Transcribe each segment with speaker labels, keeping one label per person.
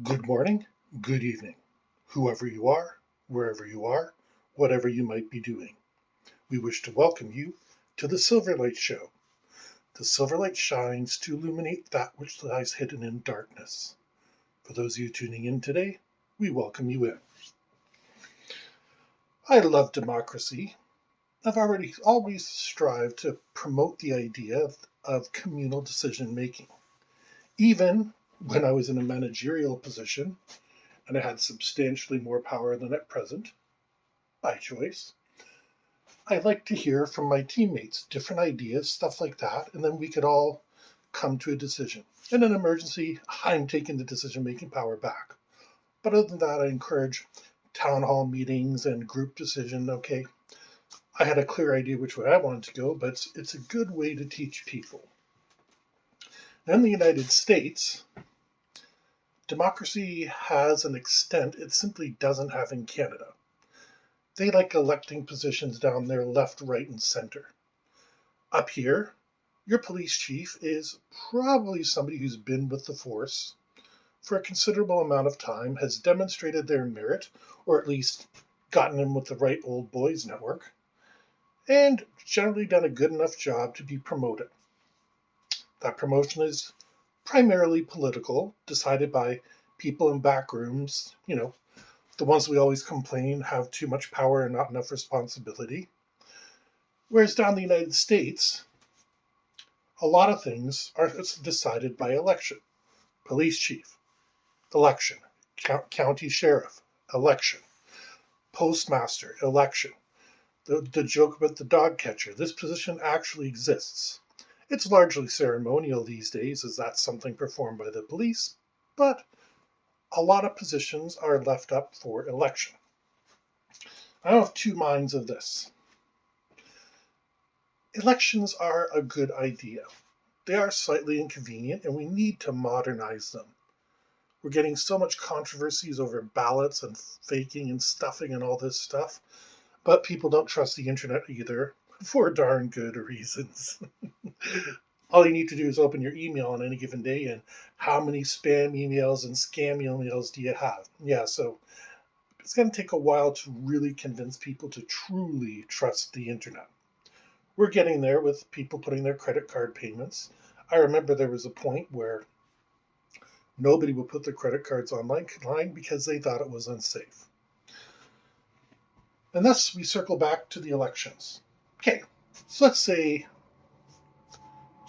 Speaker 1: Good morning, good evening, whoever you are, wherever you are, whatever you might be doing. We wish to welcome you to the Silverlight Show. The Silverlight shines to illuminate that which lies hidden in darkness. For those of you tuning in today, we welcome you in. I love democracy. I've always strived to promote the idea of communal decision making. Even when I was in a managerial position and I had substantially more power than at present, by choice. I like to hear from my teammates, different ideas, stuff like that, and then we could all come to a decision. In an emergency, I'm taking the decision making power back. But other than that, I encourage town hall meetings and group decision. Okay, I had a clear idea which way I wanted to go, but it's a good way to teach people. In the United States, democracy has an extent it simply doesn't have in Canada. They like electing positions down there left, right, and center. Up here, your police chief is probably somebody who's been with the force for a considerable amount of time, has demonstrated their merit, or at least gotten in with the right old boys network, and generally done a good enough job to be promoted. That promotion is primarily political, decided by people in back rooms, the ones we always complain have too much power and not enough responsibility. Whereas down in the United States, a lot of things are decided by election. Police chief, election. County sheriff, election. Postmaster, election. The joke about the dog catcher, this position actually exists. It's largely ceremonial these days, as that's something performed by the police, but a lot of positions are left up for election. I have two minds of this. Elections are a good idea. They are slightly inconvenient, and we need to modernize them. We're getting so much controversies over ballots and faking and stuffing and all this stuff, but people don't trust the internet either, for darn good reasons. All you need to do is open your email on any given day, and how many spam emails and scam emails do you have? Yeah, so it's going to take a while to really convince people to truly trust the internet. We're getting there with people putting their credit card payments. I remember there was a point where nobody would put their credit cards online because they thought it was unsafe. And thus we circle back to the elections. Okay, so let's say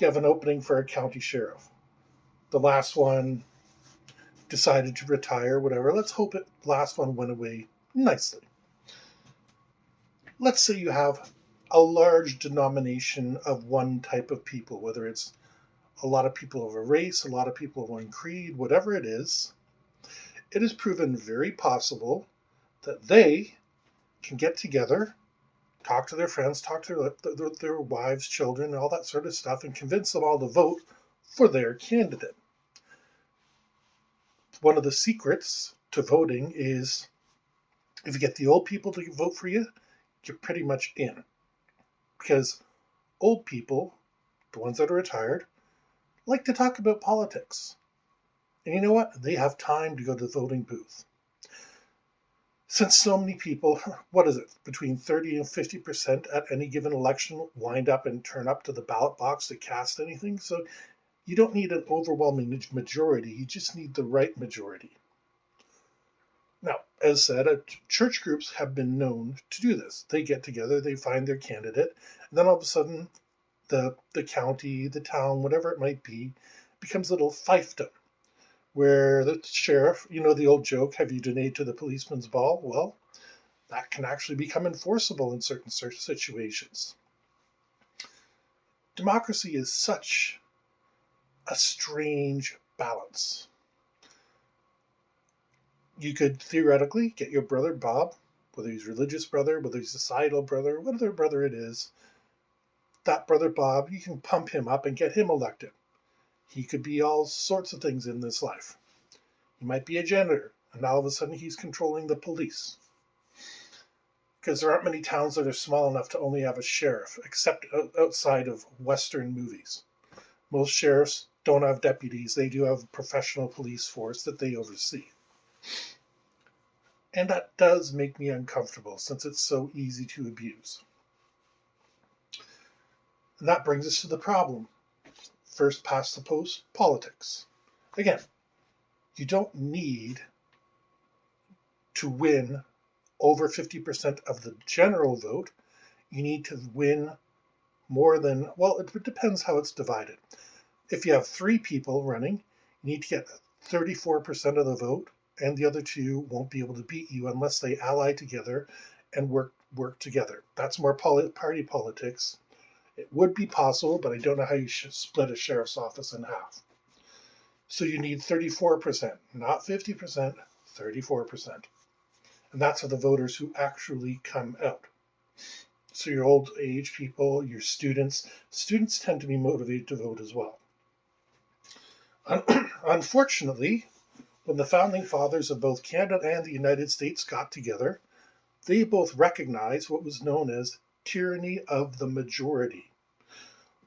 Speaker 1: you have an opening for a county sheriff. The last one decided to retire, whatever. Let's hope the last one went away nicely. Let's say you have a large denomination of one type of people, whether it's a lot of people of a race, a lot of people of one creed, whatever it is proven very possible that they can get together, talk to their friends, talk to their wives, children, all that sort of stuff, and convince them all to vote for their candidate. One of the secrets to voting is if you get the old people to vote for you, you're pretty much in. Because old people, the ones that are retired, like to talk about politics. And you know what? They have time to go to the voting booth. Since so many people, what is it, between 30 and 50% at any given election wind up and turn up to the ballot box to cast anything, so you don't need an overwhelming majority, you just need the right majority. Now, as said, church groups have been known to do this. They get together, they find their candidate, and then all of a sudden the county, the town, whatever it might be, becomes a little fiefdom, where the sheriff, the old joke, have you donated to the policeman's ball? Well, that can actually become enforceable in certain situations. Democracy is such a strange balance. You could theoretically get your brother Bob, whether he's religious brother, whether he's societal brother, whatever brother it is, that brother Bob, you can pump him up and get him elected. He could be all sorts of things in this life. He might be a janitor, and all of a sudden he's controlling the police. Because there aren't many towns that are small enough to only have a sheriff, except outside of Western movies. Most sheriffs don't have deputies. They do have a professional police force that they oversee. And that does make me uncomfortable since it's so easy to abuse. And that brings us to the problem. First past the post politics. Again, you don't need to win over 50% of the general vote. You need to win more than, well, it depends how it's divided. If you have 3 people running, you need to get 34% of the vote, and the other 2 won't be able to beat you unless they ally together and work together. That's more party politics. It would be possible, but I don't know how you should split a sheriff's office in half. So you need 34%, not 50%, 34%. And that's for the voters who actually come out. So your old age people, your students tend to be motivated to vote as well. Unfortunately, when the founding fathers of both Canada and the United States got together, they both recognized what was known as tyranny of the majority.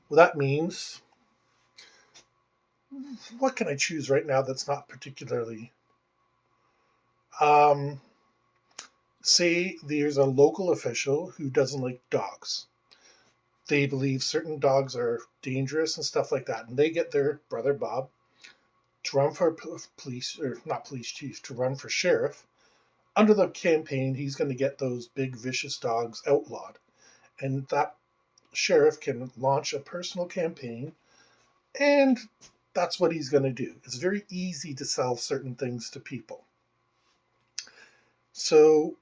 Speaker 1: Well, that means, what can I choose right now that's not particularly... say there's a local official who doesn't like dogs. They believe certain dogs are dangerous and stuff like that, and they get their brother Bob to run for police, or not police chief, to run for sheriff. Under the campaign, he's going to get those big vicious dogs outlawed, and that sheriff can launch a personal campaign, and that's what he's going to do. It's very easy to sell certain things to people. So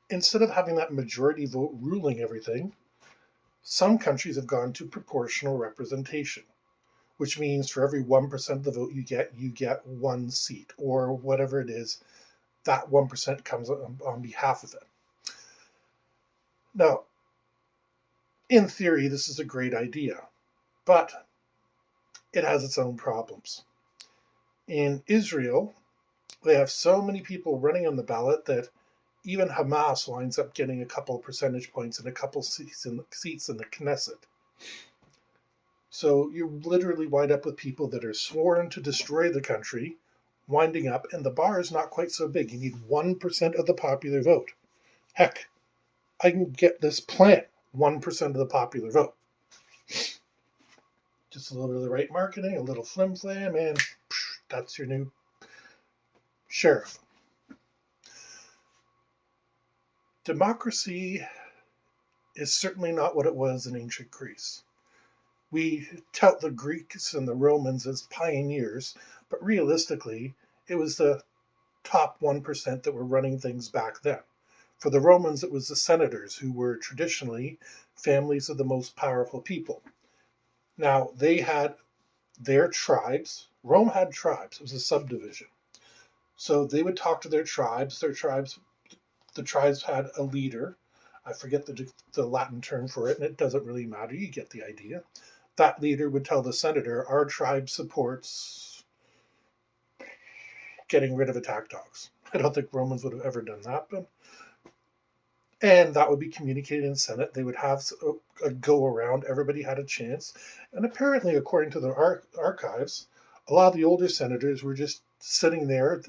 Speaker 1: instead of having that majority vote ruling everything, some countries have gone to proportional representation, which means for every 1% of the vote you get 1 seat, or whatever it is, that 1% comes on behalf of it. Now, in theory, this is a great idea, but it has its own problems. In Israel, they have so many people running on the ballot that even Hamas winds up getting a couple of percentage points and a couple seats in the Knesset. So you literally wind up with people that are sworn to destroy the country, winding up, and the bar is not quite so big. You need 1% of the popular vote. Heck, I can get this plant 1% of the popular vote. Just a little bit of the right marketing, a little flim-flam, and that's your new sheriff. Democracy is certainly not what it was in ancient Greece. We tout the Greeks and the Romans as pioneers, but realistically, it was the top 1% that were running things back then. For the Romans, it was the senators who were traditionally families of the most powerful people. Now, they had their tribes. Rome had tribes. It was a subdivision. So they would talk to their tribes. The tribes had a leader. I forget the Latin term for it, and it doesn't really matter. You get the idea. That leader would tell the senator, our tribe supports getting rid of attack dogs. I don't think Romans would have ever done that, and that would be communicated in the Senate. They would have a go around. Everybody had a chance. And apparently, according to the archives, a lot of the older senators were just sitting there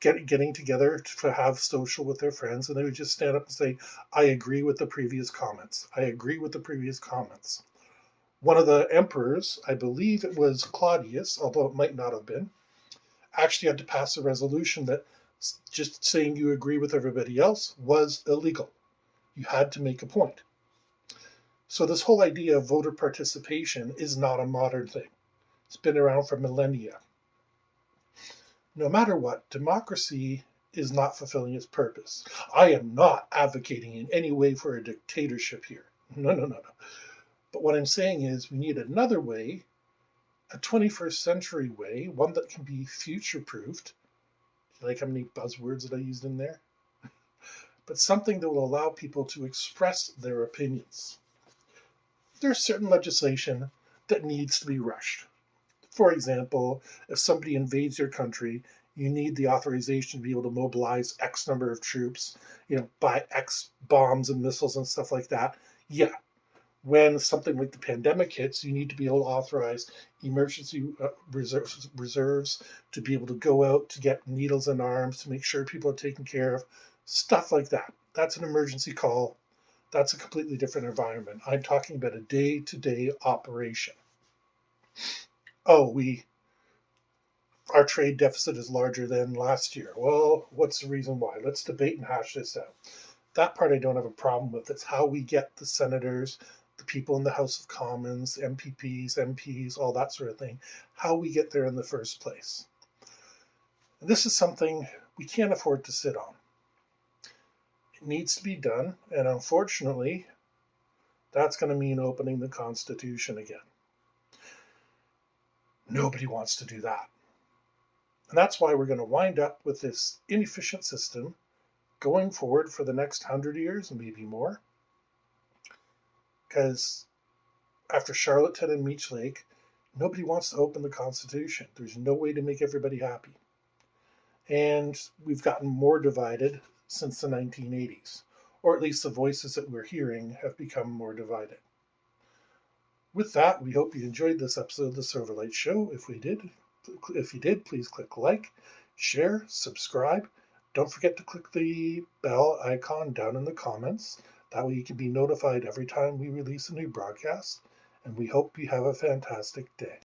Speaker 1: getting together to have social with their friends, and they would just stand up and say, I agree with the previous comments. I agree with the previous comments. One of the emperors, I believe it was Claudius, although it might not have been, actually had to pass a resolution that just saying you agree with everybody else was illegal. You had to make a point. So this whole idea of voter participation is not a modern thing. It's been around for millennia. No matter what, democracy is not fulfilling its purpose. I am not advocating in any way for a dictatorship here. No. But what I'm saying is we need another way, a 21st century way, one that can be future-proofed. Like how many buzzwords that I used in there? But something that will allow people to express their opinions. There's certain legislation that needs to be rushed. For example, if somebody invades your country, you need the authorization to be able to mobilize X number of troops, buy X bombs and missiles and stuff like that. Yeah, When something like the pandemic hits, you need to be able to authorize emergency reserves to be able to go out to get needles and arms to make sure people are taken care of, stuff like that. That's an emergency call. That's a completely different environment. I'm talking about a day-to-day operation. Oh, our trade deficit is larger than last year. Well, what's the reason why? Let's debate and hash this out. That part I don't have a problem with. It's how we get the senators, the people in the House of Commons, MPPs, MPs, all that sort of thing, how we get there in the first place. And this is something we can't afford to sit on. It needs to be done, and unfortunately, that's going to mean opening the Constitution again. Nobody wants to do that. And that's why we're going to wind up with this inefficient system going forward for the next 100 years and maybe more. Because after Charlottetown and Meech Lake, nobody wants to open the Constitution. There's no way to make everybody happy. And we've gotten more divided since the 1980s, or at least the voices that we're hearing have become more divided. With that, we hope you enjoyed this episode of the Silverlight Show. If you did, please click like, share, subscribe. Don't forget to click the bell icon down in the comments. That way you can be notified every time we release a new broadcast. And we hope you have a fantastic day.